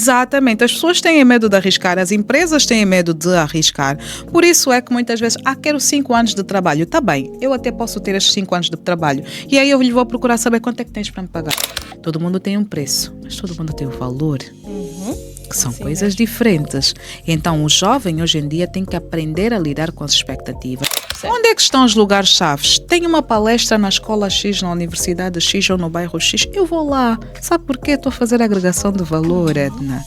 Exatamente, as pessoas têm medo de arriscar, as empresas têm medo de arriscar. Por isso é que muitas vezes, quero 5 anos de trabalho. Está bem, eu até posso ter estes 5 anos de trabalho. E aí eu lhe vou procurar saber quanto é que tens para me pagar. Todo mundo tem um preço, mas todo mundo tem um valor. Que são coisas diferentes. Então, o jovem hoje em dia tem que aprender a lidar com as expectativas. Certo. Onde é que estão os lugares-chave? Tem uma palestra na escola X, na universidade X ou no bairro X? Eu vou lá. Sabe por quê? Estou a fazer agregação de valor, Edna.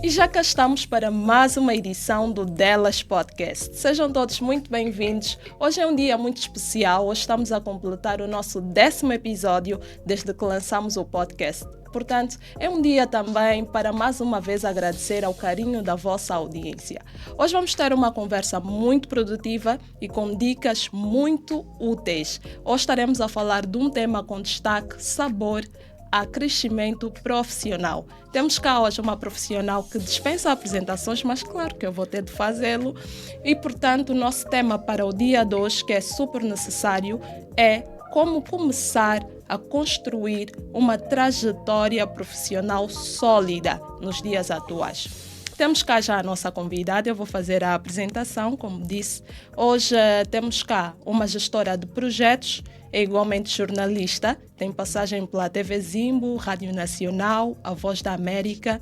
E já cá estamos para mais uma edição do Delas Podcast. Sejam todos muito bem-vindos. Hoje é um dia muito especial. Hoje estamos a completar o nosso 10º episódio desde que lançamos o podcast. Portanto, é um dia também para mais uma vez agradecer ao carinho da vossa audiência. Hoje vamos ter uma conversa muito produtiva e com dicas muito úteis. Hoje estaremos a falar de um tema com destaque: sabor a crescimento profissional. Temos cá hoje uma profissional que dispensa apresentações, mas claro que eu vou ter de fazê-lo. E, portanto, o nosso tema para o dia de hoje, que é super necessário, é como começar a construir uma trajetória profissional sólida nos dias atuais. Temos cá já a nossa convidada, eu vou fazer a apresentação, como disse. Hoje temos cá uma gestora de projetos, é igualmente jornalista, tem passagem pela TV Zimbo, Rádio Nacional, A Voz da América.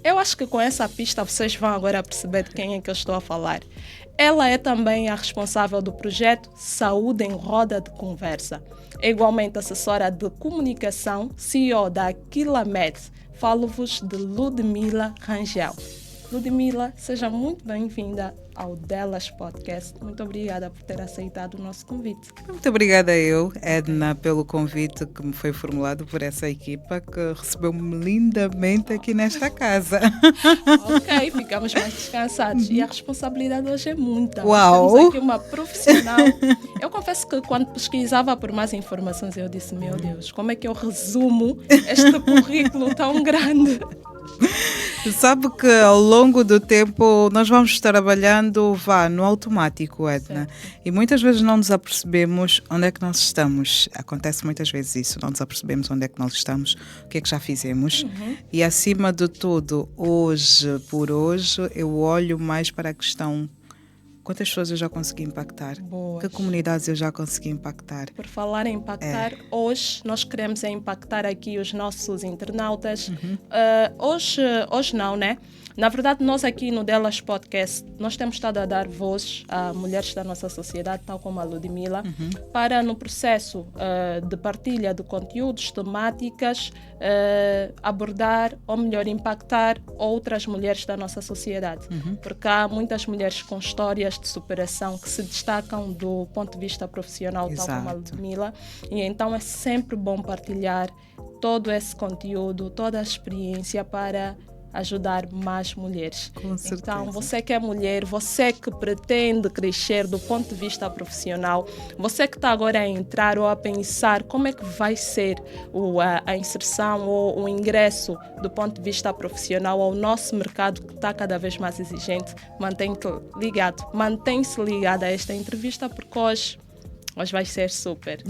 Eu acho que com essa pista vocês vão agora perceber de quem é que eu estou a falar. Ela é também a responsável do projeto Saúde em Roda de Conversa. É igualmente assessora de comunicação, CEO da Aquilamed. Falo-vos de Ludmila Rangel. Ludmila, seja muito bem-vinda ao Delas Podcast. Muito obrigada por ter aceitado o nosso convite. Muito obrigada eu, Edna, pelo convite que me foi formulado por essa equipa que recebeu-me lindamente aqui nesta casa. Ok, ficamos mais descansados. E a responsabilidade hoje é muita. Uau! Temos aqui uma profissional. Eu confesso que quando pesquisava por mais informações, eu disse, meu Deus, como é que eu resumo este currículo tão grande? Sabe que ao longo do tempo nós vamos trabalhando no automático, Edna. Certo. E muitas vezes não nos apercebemos onde é que nós estamos. Acontece muitas vezes isso, não nos apercebemos onde é que nós estamos, o que é que já fizemos. E acima de tudo, hoje por hoje, eu olho mais para a questão: quantas pessoas eu já consegui impactar? Boas. Que comunidades eu já consegui impactar? Por falar em impactar, hoje nós queremos impactar aqui os nossos internautas. Hoje não, né? Na verdade, nós aqui no Delas Podcast, nós temos estado a dar voz a mulheres da nossa sociedade, tal como a Ludmila, para no processo de partilha de conteúdos, temáticas, abordar, ou melhor, impactar outras mulheres da nossa sociedade. Porque há muitas mulheres com histórias de superação que se destacam do ponto de vista profissional, Exato. tal como a Ludmila, e então é sempre bom partilhar todo esse conteúdo, toda a experiência para ajudar mais mulheres. Com certeza. Então, você que é mulher, você que pretende crescer do ponto de vista profissional, você que está agora a entrar ou a pensar como é que vai ser a inserção ou o ingresso do ponto de vista profissional ao nosso mercado que está cada vez mais exigente, mantém-se ligado a esta entrevista porque hoje vai ser super.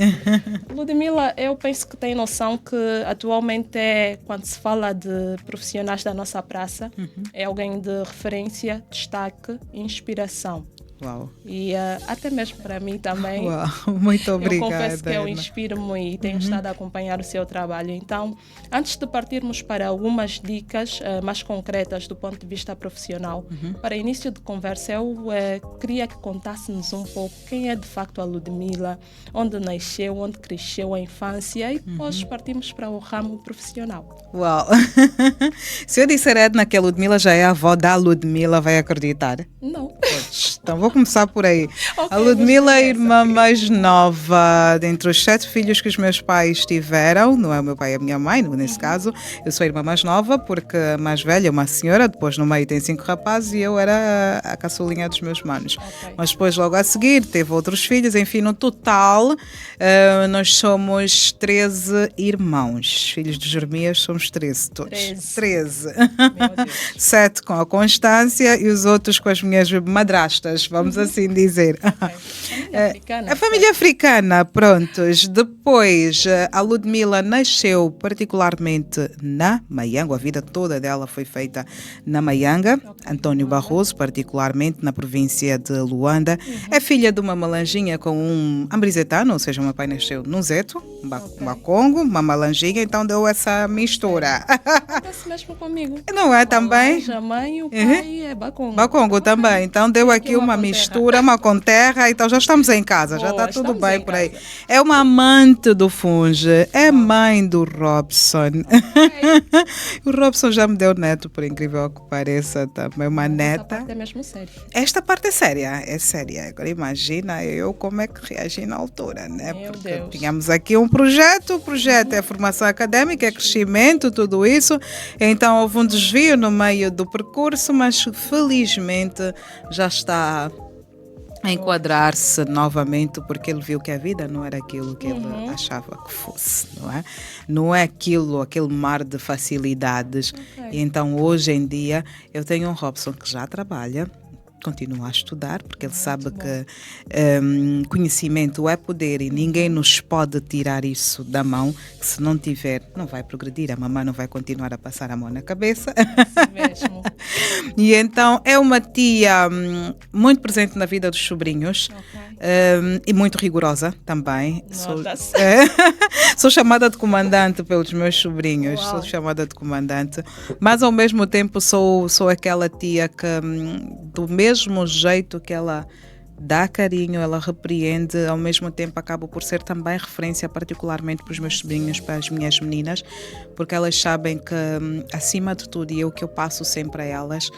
Ludmila, eu penso que tem noção que atualmente quando se fala de profissionais da nossa praça, é alguém de referência, destaque, inspiração. Uau. E até mesmo para mim também. Uau, muito obrigada. Eu confesso que eu inspiro-me e tenho estado a acompanhar o seu trabalho. Então, antes de partirmos para algumas dicas mais concretas do ponto de vista profissional, para início de conversa, eu queria que contássemos um pouco quem é de facto a Ludmila, onde nasceu, onde cresceu a infância e depois partimos para o ramo profissional. Uau! Se eu disser, Edna, que a Ludmila já é a avó da Ludmila, vai acreditar? Não. Então vou começar por aí. Okay, a Ludmila é a irmã mais nova dentre os 7 filhos que os meus pais tiveram. Não é o meu pai e a minha mãe, nesse caso. Eu sou a irmã mais nova porque a mais velha é uma senhora, depois no meio tem 5 rapazes e eu era a caçulinha dos meus manos. Okay. Mas depois logo a seguir teve outros filhos. Enfim, no total nós somos 13 irmãos. Filhos de Jeremias somos 13 todos. 13. 7 com a Constância e os outros com as minhas madrastas. vamos assim dizer. Família africana. A família africana, prontos. Depois, a Ludmila nasceu particularmente na Maianga, a vida toda dela foi feita na Maianga. António Barroso, particularmente na província de Luanda. É filha de uma malanjinha com um ambrizetano, ou seja, o meu pai nasceu num zeto, Bacongo, uma malanjinha, então deu essa mistura. Acontece mesmo comigo. Não é também? A mãe e o pai é Bacongo. Bacongo também. Então deu aqui uma mistura, uma com terra, então já estamos em casa, já está tudo estamos bem em por aí. casa. É uma amante do funge, é mãe do Robson. O Robson já me deu neto, por incrível que pareça, também uma Essa neta. parte é mesmo séria. Esta parte é séria. Agora imagina eu como é que reagi na altura, né? Meu Porque Deus. tínhamos aqui um projeto, o projeto é formação académica, é crescimento, tudo isso. Então houve um desvio no meio do percurso, mas felizmente já está a enquadrar-se novamente, porque ele viu que a vida não era aquilo que ele achava que fosse, não é? Não é aquele mar de facilidades. E então, hoje em dia, eu tenho um Robson que já trabalha, continua a estudar, porque ele sabe que conhecimento é poder e ninguém nos pode tirar isso da mão, que se não tiver, não vai progredir, a mamãe não vai continuar a passar a mão na cabeça. Assim mesmo. E então é uma tia muito presente na vida dos sobrinhos. E muito rigorosa também. Nota-se. Sou chamada de comandante pelos meus sobrinhos. Uau. Sou chamada de comandante. Mas ao mesmo tempo sou aquela tia que, do mesmo jeito que ela dá carinho, ela repreende, ao mesmo tempo acaba por ser também referência particularmente para os meus sobrinhos, para as minhas meninas, porque elas sabem que, acima de tudo, e é o que eu passo sempre a elas,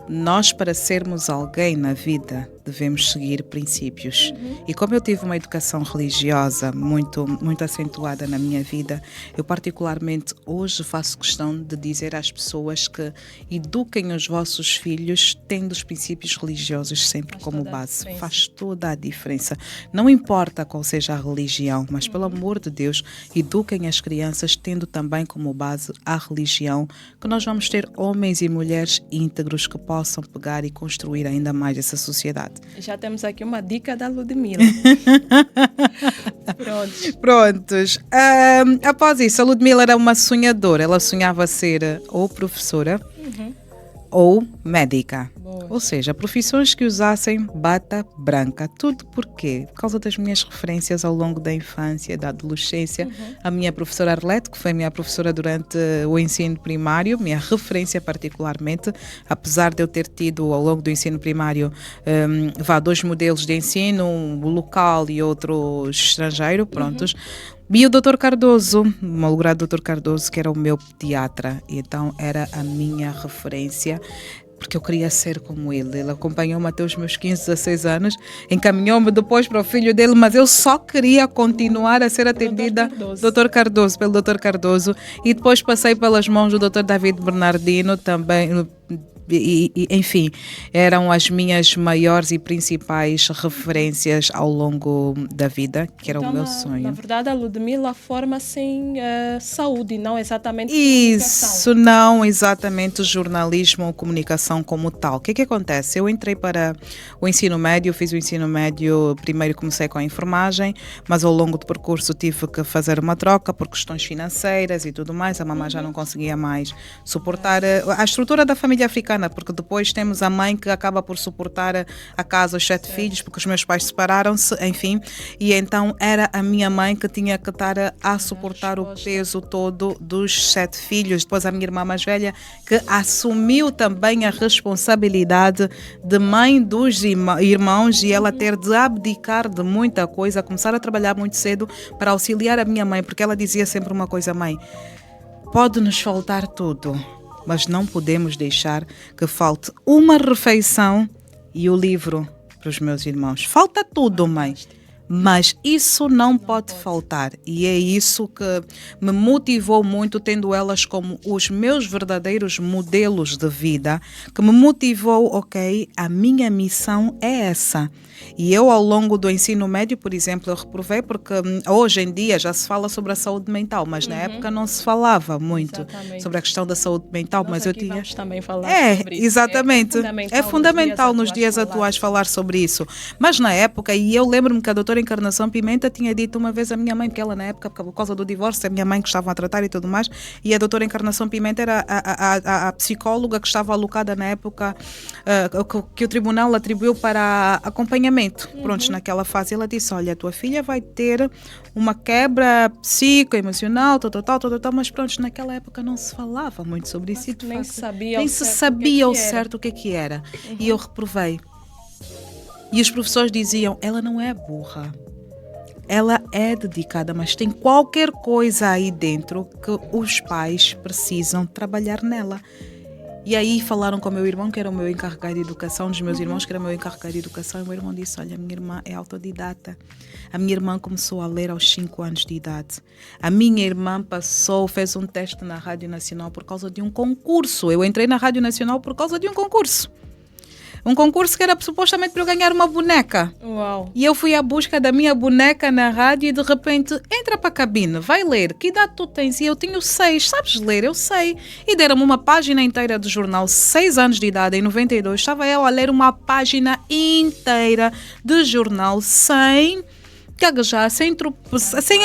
nós, para sermos alguém na vida, devemos seguir princípios. E como eu tive uma educação religiosa muito, muito acentuada na minha vida, eu particularmente hoje faço questão de dizer às pessoas que eduquem os vossos filhos tendo os princípios religiosos sempre como base. Faz toda a diferença. Não importa qual seja a religião, mas pelo amor de Deus, eduquem as crianças tendo também como base a religião, que nós vamos ter homens e mulheres íntegros que possam pegar e construir ainda mais essa sociedade. Já temos aqui uma dica da Ludmila. Prontos. Após isso, a Ludmila era uma sonhadora. Ela sonhava ser ou professora ou médica. Boa. Ou seja, profissões que usassem bata branca. Tudo por quê? Por causa das minhas referências ao longo da infância, da adolescência. A minha professora Arlete, que foi minha professora durante o ensino primário, minha referência particularmente, apesar de eu ter tido ao longo do ensino primário dois modelos de ensino, um local e outro estrangeiro, prontos. E o Dr. Cardoso, o malogrado Dr. Cardoso, que era o meu pediatra, e então era a minha referência, porque eu queria ser como ele. Ele acompanhou-me até os meus 15, 16 anos, encaminhou-me depois para o filho dele, mas eu só queria continuar a ser atendida pelo Dr. Cardoso, e depois passei pelas mãos do Dr. David Bernardino também. Enfim, eram as minhas maiores e principais referências ao longo da vida, que era então, o meu sonho. Na verdade, a Ludmila forma-se em saúde, não exatamente Isso, comunicação. não exatamente jornalismo ou comunicação como tal. O que acontece? Eu entrei para o ensino médio, fiz o ensino médio, primeiro comecei com a enfermagem, mas ao longo do percurso tive que fazer uma troca por questões financeiras e tudo mais. A mamãe já não conseguia mais suportar a estrutura da família africana, porque depois temos a mãe que acaba por suportar a casa, os 7 filhos, porque os meus pais separaram-se, enfim, e então era a minha mãe que tinha que estar a suportar o peso todo dos 7 filhos. Depois a minha irmã mais velha, que assumiu também a responsabilidade de mãe dos irmãos, e ela ter de abdicar de muita coisa, começar a trabalhar muito cedo para auxiliar a minha mãe, porque ela dizia sempre uma coisa: mãe, pode nos faltar tudo, mas não podemos deixar que falte uma refeição e o livro para os meus irmãos. Falta tudo, mãe, Mas isso não pode faltar, e é isso que me motivou muito, tendo elas como os meus verdadeiros modelos de vida, que me motivou, ok, a minha missão é essa. E eu, ao longo do ensino médio, por exemplo, eu reprovei porque hoje em dia já se fala sobre a saúde mental, mas na época não se falava muito sobre a questão da saúde mental. Nós mas eu aqui tinha. vamos também falar sobre isso. Exatamente. É fundamental nos dias falar atuais falar sobre isso. Mas na época, e eu lembro-me que a doutora Encarnação Pimenta tinha dito uma vez à minha mãe, que ela na época, por causa do divórcio, a minha mãe que estava a tratar e tudo mais, e a doutora Encarnação Pimenta era a psicóloga que estava alocada na época, que o tribunal atribuiu para acompanhamento. Pronto, naquela fase ela disse, olha, a tua filha vai ter uma quebra psicoemocional, tal, mas pronto, naquela época não se falava muito sobre isso. Nem se sabia ao certo o que era. E eu reprovei. E os professores diziam, ela não é burra. Ela é dedicada, mas tem qualquer coisa aí dentro que os pais precisam trabalhar nela. E aí falaram com o meu irmão, que era o meu encarregado de educação, dos meus irmãos, que era o meu encarregado de educação, e o meu irmão disse, olha, a minha irmã é autodidata. A minha irmã começou a ler aos 5 anos de idade. A minha irmã fez um teste na Rádio Nacional por causa de um concurso. Eu entrei na Rádio Nacional por causa de um concurso. Um concurso que era supostamente para eu ganhar uma boneca. Uau. E eu fui à busca da minha boneca na rádio e de repente, entra para a cabine, vai ler. Que idade tu tens? E eu tenho 6. Sabes ler? Eu sei. E deram-me uma página inteira do jornal, 6 anos de idade, em 92. Estava eu a ler uma página inteira de jornal sem gaguejar, sem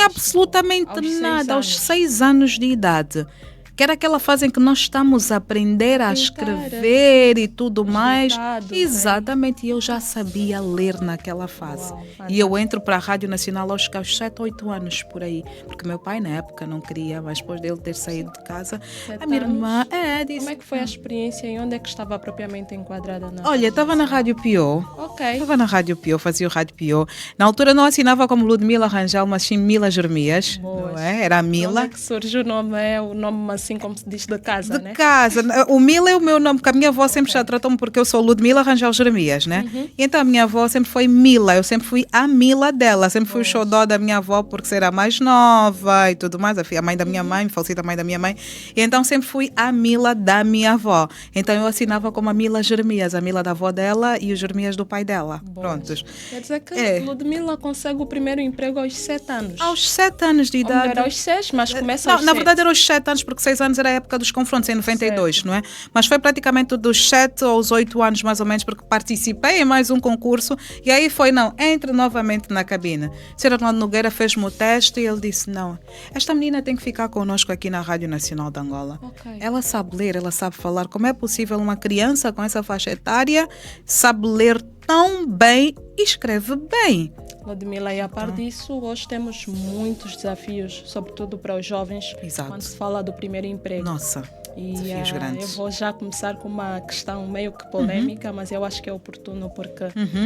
absolutamente nada, aos 6 anos de idade. Que era aquela fase em que nós estamos a aprender a escrever e tudo mais. Exatamente, e eu já sabia ler naquela fase. Uau, e eu entro para a Rádio Nacional aos 7, 8 anos, por aí. Porque meu pai, na época, não queria, mas depois dele ter saído de casa, a minha irmã disse... Como é que foi a experiência e onde é que estava propriamente enquadrada? Olha, estava na Rádio Pio. Ok. Estava na Rádio Pio, fazia o Rádio Pio. Na altura não assinava como Ludmila Rangel, mas sim Mila Jeremias. Não é? Era a Mila. Como é que surge o nome? É o nome assim como se diz de casa, né? De casa. O Mila é o meu nome, porque a minha avó sempre já tratou-me porque eu sou Ludmila Rangel Jeremias, né? E então a minha avó sempre foi Mila, eu sempre fui a Mila dela, sempre fui o xodó da minha avó porque ser a mais nova e tudo mais, a mãe da minha mãe, falecida mãe da minha mãe, e então sempre fui a Mila da minha avó. Então eu assinava como a Mila Jeremias, a Mila da avó dela e o Jeremias do pai dela. Prontos. Quer dizer que Ludmila consegue o primeiro emprego aos 7 anos. Aos 7 anos de idade. Ou melhor, aos 6, mas começa aos 7. Na verdade era aos 7 anos, porque 6 anos era a época dos confrontos, em 92, certo. Não é? Mas foi praticamente dos 7 aos 8 anos, mais ou menos, porque participei em mais um concurso e aí foi, entre novamente na cabine. O Sr. Arnaldo Nogueira fez-me o teste e ele disse, não, esta menina tem que ficar connosco aqui na Rádio Nacional de Angola. Okay. Ela sabe ler, ela sabe falar. Como é possível uma criança com essa faixa etária sabe ler tão bem e escreve bem? Ludmila, e a par disso, hoje temos muitos desafios, sobretudo para os jovens, quando se fala do primeiro emprego. Nossa, desafios grandes. Eu vou já começar com uma questão meio que polêmica, mas eu acho que é oportuno porque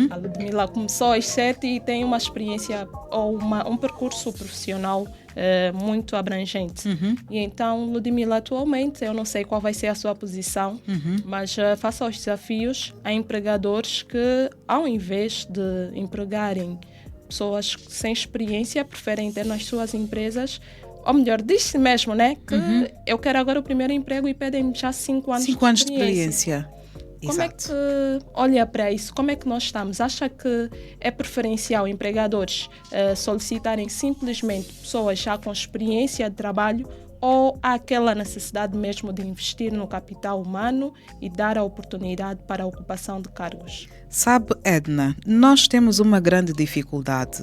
a Ludmila começou aos 7 e tem uma experiência ou um percurso profissional muito abrangente. E então, Ludmila, atualmente, eu não sei qual vai ser a sua posição, mas face aos desafios, há empregadores que, ao invés de empregarem pessoas sem experiência, preferem ter nas suas empresas, ou melhor, diz-se mesmo, né? Que eu quero agora o primeiro emprego e pedem-me já 5 anos de experiência. 5 anos de experiência. Como é que olha para isso? Como é que nós estamos? Acha que é preferencial empregadores solicitarem simplesmente pessoas já com experiência de trabalho ou há aquela necessidade mesmo de investir no capital humano e dar a oportunidade para a ocupação de cargos? Sabe, Edna, nós temos uma grande dificuldade,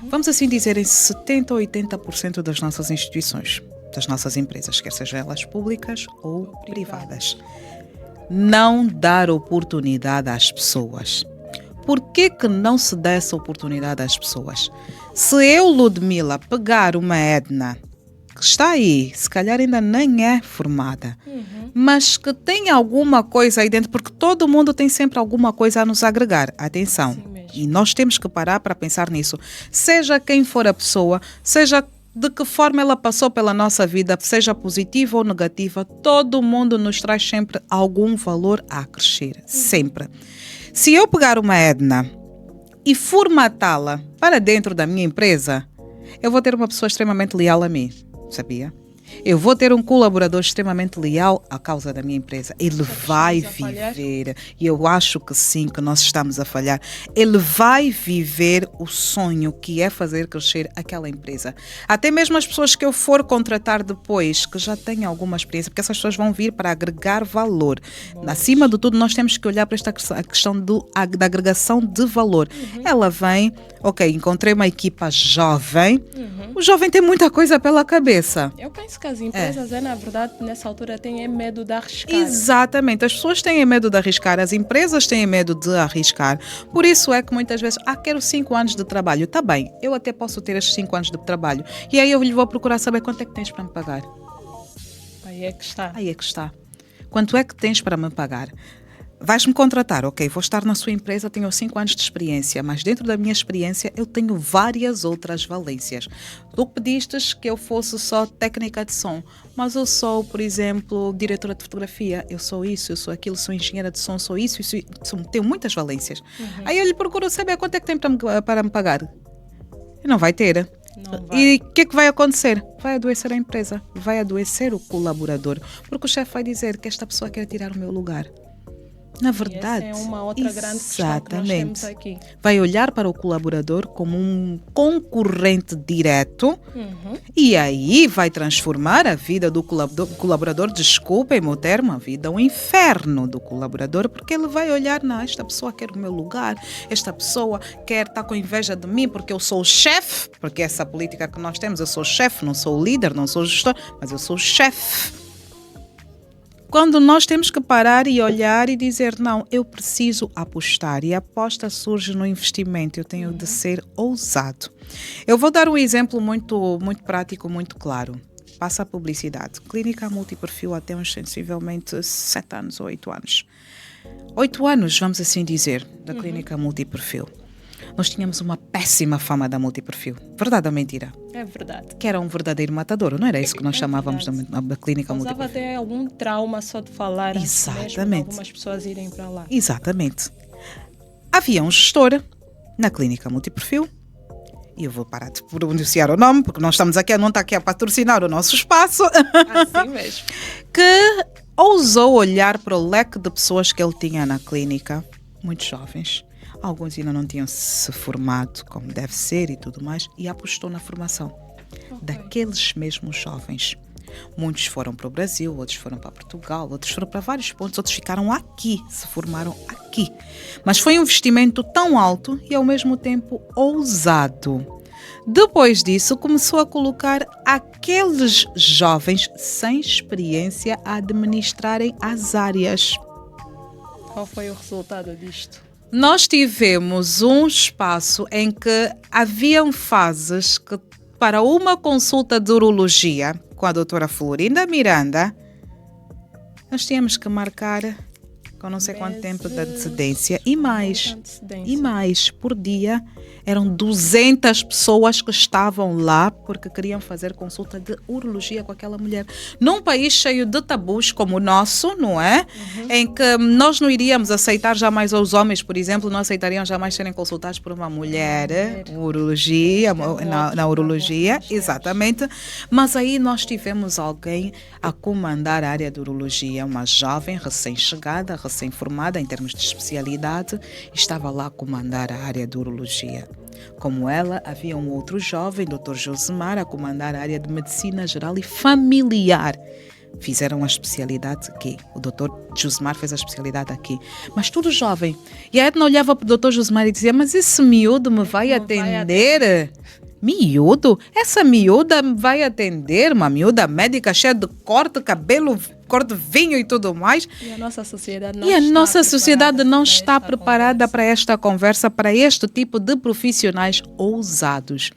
vamos assim dizer, em 70% ou 80% das nossas instituições, das nossas empresas, quer sejam elas públicas ou privadas. Não dar oportunidade às pessoas. Por que não se dá essa oportunidade às pessoas? Se eu, Ludmila, pegar uma Edna, que está aí, se calhar ainda nem é formada, mas que tem alguma coisa aí dentro, porque todo mundo tem sempre alguma coisa a nos agregar. Atenção, e nós temos que parar para pensar nisso. Seja quem for a pessoa, seja de que forma ela passou pela nossa vida, seja positiva ou negativa, todo mundo nos traz sempre algum valor a crescer, sempre. Se eu pegar uma Edna e formatá-la para dentro da minha empresa, eu vou ter uma pessoa extremamente leal a mim, sabia? Eu vou ter um colaborador extremamente leal à causa da minha empresa. Ele vai viver, e eu acho que sim, que nós estamos a falhar. Ele vai viver o sonho que é fazer crescer aquela empresa. Até mesmo as pessoas que eu for contratar depois, que já têm alguma experiência, porque essas pessoas vão vir para agregar valor. Acima de tudo, nós temos que olhar para esta questão da agregação de valor. Ela vem, ok, encontrei uma equipa jovem. O jovem tem muita coisa pela cabeça. Eu penso que as empresas, na verdade, nessa altura têm medo de arriscar. Exatamente. As pessoas têm medo de arriscar, as empresas têm medo de arriscar. Por isso é que muitas vezes, quero 5 anos de trabalho. Está bem, eu até posso ter estes 5 anos de trabalho. E aí eu lhe vou procurar saber quanto é que tens para me pagar. Aí é que está. Aí é que está. Quanto é que tens para me pagar? Vais-me contratar, ok, vou estar na sua empresa, tenho 5 anos de experiência, mas dentro da minha experiência eu tenho várias outras valências. Tu pedistes que eu fosse só técnica de som, mas eu sou, por exemplo, diretora de fotografia, eu sou isso, eu sou aquilo, sou engenheira de som, sou isso, tenho muitas valências. Aí eu lhe procuro saber quanto é que tem para me pagar. E não vai ter. Não vai. E o que é que vai acontecer? Vai adoecer a empresa, vai adoecer o colaborador, porque o chefe vai dizer que esta pessoa quer tirar o meu lugar. Na verdade, essa é uma outra grande questão que nós temos aqui. Vai olhar para o colaborador como um concorrente direto e aí vai transformar a vida do colaborador, desculpem-me o termo, a vida um inferno do colaborador, porque ele vai olhar, não, esta pessoa quer o meu lugar, esta pessoa quer estar com inveja de mim porque eu sou o chefe, porque essa política que nós temos, eu sou o chefe, não sou o líder, não sou o gestor, mas eu sou o chefe. Quando nós temos que parar e olhar e dizer, não, eu preciso apostar. E a aposta surge no investimento, eu tenho de ser ousado. Eu vou dar um exemplo muito prático, muito claro. Passa a publicidade. Clínica multiperfil até uns sensivelmente 7 anos ou 8 anos. 8 anos, vamos assim dizer, da clínica multiperfil. Nós tínhamos uma péssima fama da multiperfil. Verdade ou mentira? É verdade. Que era um verdadeiro matador, não era isso que nós chamávamos da clínica multiperfil? Causava até algum trauma só de falar. Exatamente. Mesmo algumas pessoas irem para lá. Exatamente. Havia um gestor na clínica multiperfil, e eu vou parar de pronunciar o nome, porque nós estamos aqui, não está aqui a patrocinar o nosso espaço. Assim mesmo. Que ousou olhar para o leque de pessoas que ele tinha na clínica, muito jovens. Alguns ainda não tinham se formado como deve ser e tudo mais, e apostou na formação daqueles mesmos jovens. Muitos foram para o Brasil, outros foram para Portugal, outros foram para vários pontos, outros ficaram aqui, se formaram aqui. Mas foi um investimento tão alto e ao mesmo tempo ousado. Depois disso, começou a colocar aqueles jovens sem experiência a administrarem as áreas. Qual foi o resultado disto? Nós tivemos um espaço em que haviam fases que, para uma consulta de urologia com a doutora Florinda Miranda, nós tínhamos que marcar com não sei quanto tempo de antecedência e mais por dia. Eram 200 pessoas que estavam lá porque queriam fazer consulta de urologia com aquela mulher. Num país cheio de tabus como o nosso, não é? Em que nós não iríamos aceitar jamais, os homens, por exemplo, não aceitariam jamais serem consultados por uma mulher, urologia, na urologia, exatamente. Mas aí nós tivemos alguém a comandar a área de urologia, uma jovem recém-chegada, recém-formada em termos de especialidade, estava lá a comandar a área de urologia. Como ela, havia um outro jovem, Dr. Josemar, a comandar a área de medicina geral e familiar. Fizeram a especialidade aqui. O Dr. Josemar fez a especialidade aqui. Mas tudo jovem. E a Edna olhava para o Dr. Josemar e dizia, mas esse miúdo me vai atender? Miúdo? Essa miúda vai atender? Uma miúda médica cheia de corte, cabelo, cor de vinho e tudo mais. E a nossa sociedade não está preparada para esta conversa, para este tipo de profissionais ousados.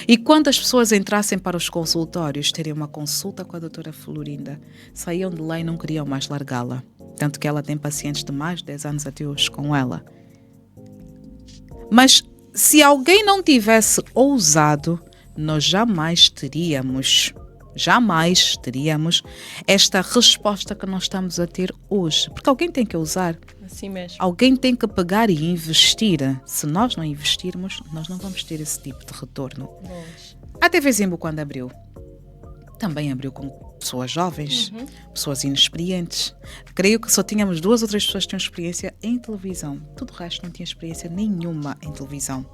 E quantas pessoas entrassem para os consultórios, teriam uma consulta com a doutora Florinda, saíam de lá e não queriam mais largá-la. Tanto que ela tem pacientes de mais de 10 anos até hoje com ela. Mas se alguém não tivesse ousado, nós jamais teríamos jamais teríamos esta resposta que nós estamos a ter hoje. Porque alguém tem que usar. Assim mesmo. Alguém tem que pegar e investir. Se nós não investirmos, nós não vamos ter esse tipo de retorno. Boas. A TV Zimbo, quando abriu, também abriu com pessoas jovens, pessoas inexperientes. Creio que só tínhamos 2 ou 3 pessoas que tinham experiência em televisão. Todo o resto não tinha experiência nenhuma em televisão.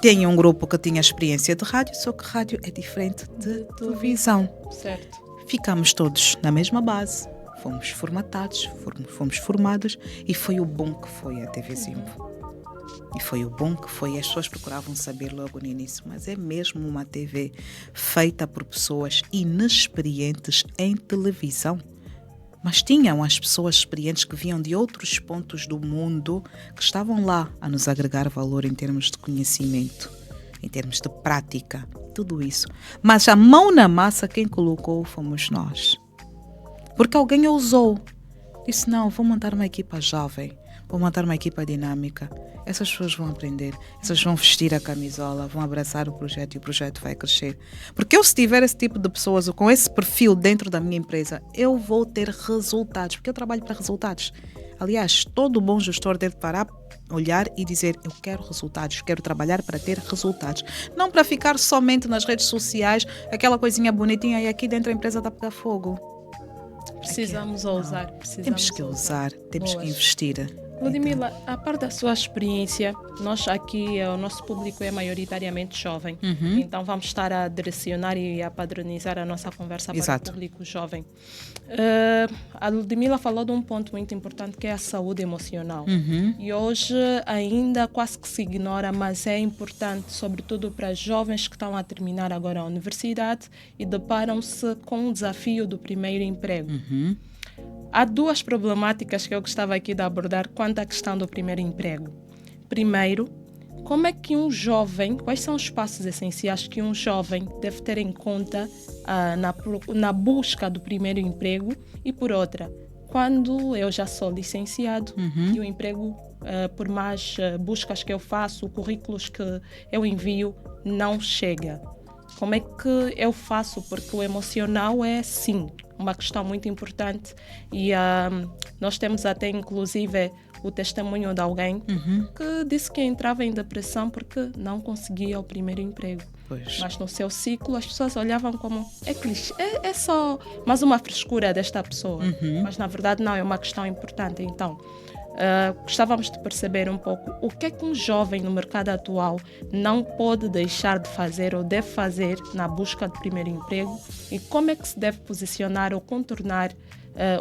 Tinha um grupo que tinha experiência de rádio, só que rádio é diferente de televisão. Certo. Ficamos todos na mesma base, fomos formatados, fomos formados, e foi o bom que foi a TV Zimbo. E foi o bom que foi, as pessoas procuravam saber logo no início, mas é mesmo uma TV feita por pessoas inexperientes em televisão. Mas tinham as pessoas experientes que vinham de outros pontos do mundo, que estavam lá a nos agregar valor em termos de conhecimento, em termos de prática, tudo isso. Mas a mão na massa quem colocou fomos nós. Porque alguém ousou. Disse, não, vou montar uma equipa jovem, vou montar uma equipa dinâmica. Essas pessoas vão aprender, essas vão vestir a camisola, vão abraçar o projeto e o projeto vai crescer. Porque eu, se tiver esse tipo de pessoas ou com esse perfil dentro da minha empresa, eu vou ter resultados, porque eu trabalho para resultados. Aliás, todo bom gestor deve parar, olhar e dizer, eu quero resultados, quero trabalhar para ter resultados. Não para ficar somente nas redes sociais, aquela coisinha bonitinha e aqui dentro a empresa está a pegar fogo. Precisamos ousar. Temos que usar, temos que investir. Ludmila, a parte da sua experiência, nós aqui, o nosso público é maioritariamente jovem, então vamos estar a direcionar e a padronizar a nossa conversa para o público jovem. A Ludmila falou de um ponto muito importante que é a saúde emocional. E hoje ainda quase que se ignora, mas é importante, sobretudo para jovens que estão a terminar agora a universidade e deparam-se com o desafio do primeiro emprego. Há 2 problemáticas que eu gostava aqui de abordar quanto à questão do primeiro emprego. Primeiro, como é que um jovem, quais são os passos essenciais que um jovem deve ter em conta na busca do primeiro emprego? E por outra, quando eu já sou licenciado e o emprego, por mais buscas que eu faço, currículos que eu envio, não chega. Como é que eu faço? Porque o emocional é, sim, uma questão muito importante e nós temos até, inclusive, o testemunho de alguém que disse que entrava em depressão porque não conseguia o primeiro emprego. Pois. Mas no seu ciclo as pessoas olhavam como, é clichê, é só mais uma frescura desta pessoa. Mas na verdade não, é uma questão importante. Então, gostávamos de perceber um pouco o que é que um jovem no mercado atual não pode deixar de fazer ou deve fazer na busca de primeiro emprego e como é que se deve posicionar ou contornar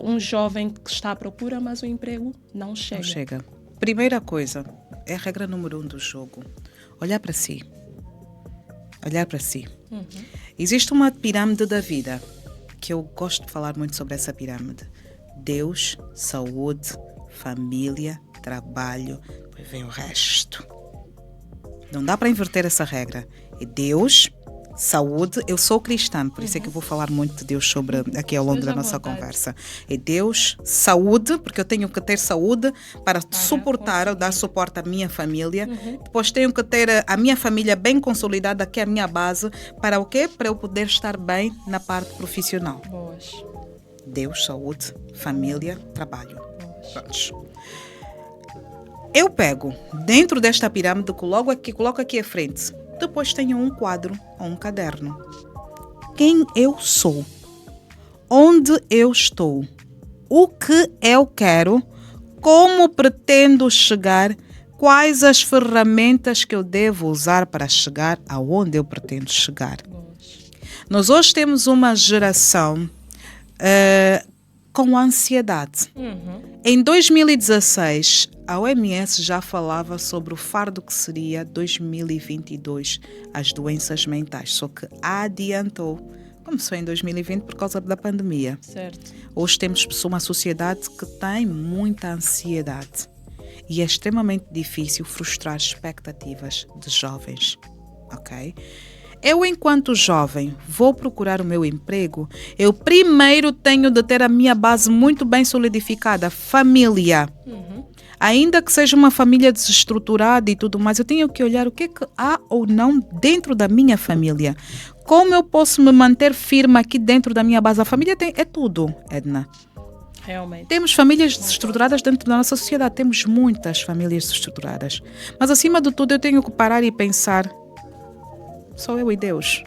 um jovem que está à procura, mas o emprego não chega. Não chega. Primeira coisa, é a regra número 1 do jogo. Olhar para si. Olhar para si. Existe uma pirâmide da vida, que eu gosto de falar muito sobre essa pirâmide. Deus, saúde, família, trabalho, depois vem o resto. Não dá para inverter essa regra. É Deus, saúde. Eu sou cristã, por isso é que eu vou falar muito de Deus aqui ao longo da nossa conversa. É Deus, saúde, porque eu tenho que ter saúde para suportar ou dar suporte à minha família. Depois tenho que ter a minha família bem consolidada, que é a minha base. Para o quê? Para eu poder estar bem na parte profissional. Boas. Deus, saúde, família, trabalho. Prontos. Eu pego dentro desta pirâmide, coloco aqui à frente. Depois tenho um quadro ou um caderno. Quem eu sou? Onde eu estou? O que eu quero? Como pretendo chegar? Quais as ferramentas que eu devo usar para chegar aonde eu pretendo chegar? Nós hoje temos uma geração com ansiedade. Em 2016, a OMS já falava sobre o fardo que seria 2022, as doenças mentais, só que adiantou. Começou em 2020 por causa da pandemia. Certo. Hoje temos uma sociedade que tem muita ansiedade e é extremamente difícil frustrar expectativas de jovens, ok? Eu, enquanto jovem, vou procurar o meu emprego, eu primeiro tenho de ter a minha base muito bem solidificada, família. Ainda que seja uma família desestruturada e tudo mais, eu tenho que olhar o que é que há ou não dentro da minha família. como eu posso me manter firme aqui dentro da minha base? A família é tudo, Edna. Realmente. Temos famílias desestruturadas dentro da nossa sociedade. Temos muitas famílias desestruturadas. Mas, acima de tudo, eu tenho que parar e pensar: sou eu e Deus.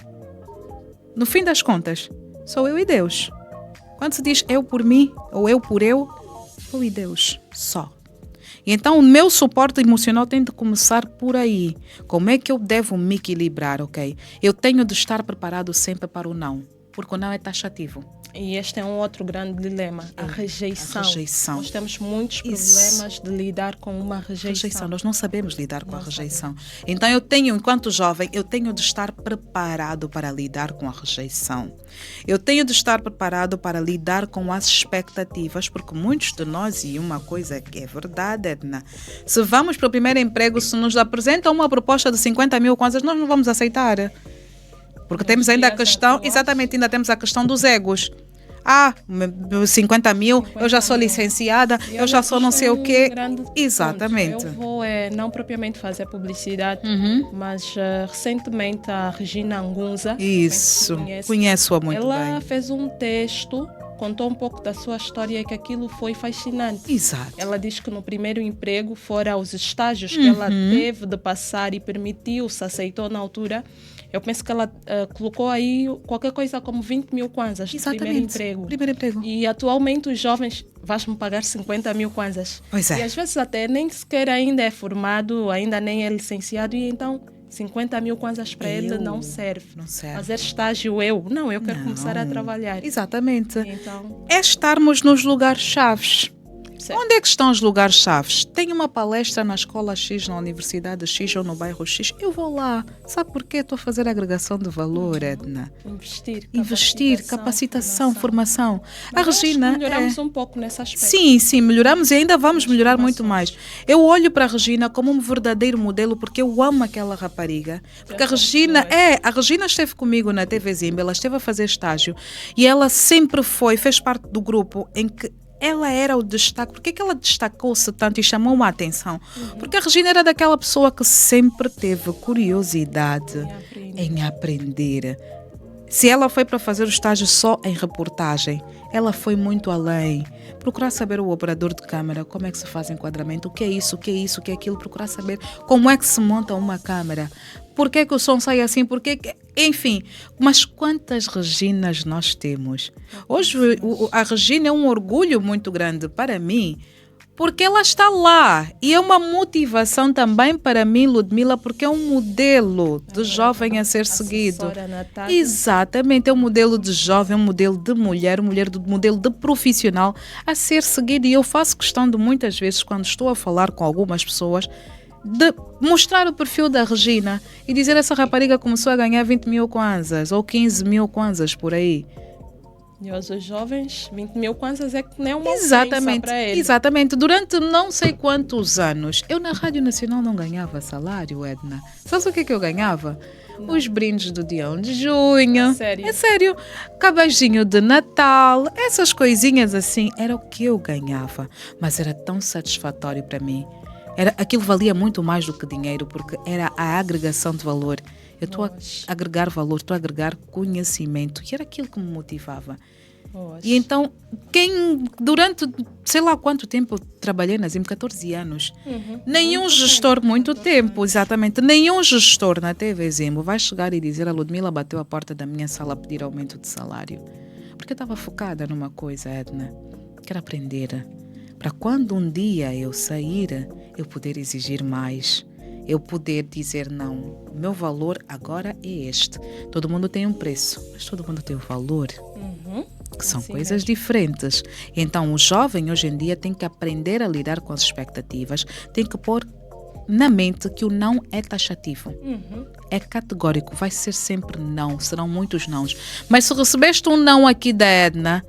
No fim das contas, sou eu e Deus. Quando se diz eu por mim ou eu por eu e Deus, só. E então o meu suporte emocional tem de começar por aí. Como é que eu devo me equilibrar, ok? Eu tenho de estar preparado sempre para o não, porque o não é taxativo. E este é um outro grande dilema, a rejeição. A rejeição. Nós temos muitos problemas de lidar com uma rejeição. Nós não sabemos lidar com a rejeição. Então eu tenho, enquanto jovem, eu tenho de estar preparado para lidar com a rejeição. Eu tenho de estar preparado para lidar com as expectativas, porque muitos de nós, e uma coisa que é verdade, Edna, se vamos para o primeiro emprego, se nos apresentam uma proposta de 50 mil kwanzas, nós não vamos aceitar. Porque temos ainda a questão, exatamente, ainda temos a questão dos egos. 50 mil, eu já sou licenciada, eu já sou não sei o quê. Exatamente. Eu vou não propriamente fazer publicidade, mas recentemente a Regina Angunza, isso, conheço-a muito bem. Ela fez um texto, contou um pouco da sua história e que aquilo foi fascinante. Exato. Ela diz que no primeiro emprego, fora os estágios que ela teve de passar e permitiu-se, aceitou na altura, eu penso que ela colocou aí qualquer coisa como 20 mil kwanzas de primeiro emprego. E atualmente os jovens, vais-me pagar 50 mil kwanzas. Pois é. E às vezes até nem sequer ainda é formado, ainda nem é licenciado, e então 50 mil kwanzas para ele não serve. Não serve. Fazer estágio eu quero começar a trabalhar. Exatamente. Então, é estarmos nos lugares-chaves. Onde é que estão os lugares-chaves? Tem uma palestra na escola X, na universidade X ou no bairro X. Eu vou lá. Sabe porquê? Estou a fazer agregação de valor, Edna. Investir, capacitação, formação. Mas a Regina... melhoramos um pouco nesse aspecto. Sim, melhoramos e ainda vamos melhorar muito mais. Eu olho para a Regina como um verdadeiro modelo porque eu amo aquela rapariga. Porque a Regina esteve comigo na TV Zimba, ela esteve a fazer estágio e ela sempre fez parte do grupo em que ela era o destaque. Por que ela destacou-se tanto e chamou uma atenção? Porque a Regina era daquela pessoa que sempre teve curiosidade em aprender. Se ela foi para fazer o estágio só em reportagem, ela foi muito além. Procurar saber o operador de câmara, como é que se faz enquadramento, o que é isso, o que é isso, o que é aquilo. Procurar saber como é que se monta uma câmara. Por que o som sai assim? Enfim, mas quantas Reginas nós temos? Hoje a Regina é um orgulho muito grande para mim, porque ela está lá. E é uma motivação também para mim, Ludmila, porque é um modelo de jovem a ser seguido. Exatamente, é um modelo de jovem, um modelo de mulher, um modelo de profissional a ser seguido. E eu faço questão de muitas vezes, quando estou a falar com algumas pessoas, de mostrar o perfil da Regina e dizer: essa rapariga começou a ganhar 20 mil kwanzas ou 15 mil kwanzas por aí. E os jovens, 20 mil kwanzas é que nem uma ofensa para eles. Exatamente. Durante não sei quantos anos, eu na Rádio Nacional não ganhava salário, Edna. Sabe o que eu ganhava? Os brindes do dia 1 de junho. É sério. Cabejinho de Natal. Essas coisinhas assim. Era o que eu ganhava. Mas era tão satisfatório para mim. Aquilo valia muito mais do que dinheiro, porque era a agregação de valor. Eu estou a agregar valor, estou a agregar conhecimento. E era aquilo que me motivava. E então, durante sei lá quanto tempo eu trabalhei na ZIM, 14 anos. Nenhum gestor, muito tempo, exatamente. Nenhum gestor na TV Zimbo vai chegar e dizer: a Ludmila bateu a porta da minha sala a pedir aumento de salário. Porque eu estava focada numa coisa, Edna, que era aprender. Para quando um dia eu sair, eu poder exigir mais. Eu poder dizer: não, o meu valor agora é este. Todo mundo tem um preço, mas todo mundo tem um valor. Que são coisas diferentes. Então o jovem hoje em dia tem que aprender a lidar com as expectativas. Tem que pôr na mente que o não é taxativo. É categórico, vai ser sempre não. Serão muitos nãos. Mas se recebeste um não aqui da Edna,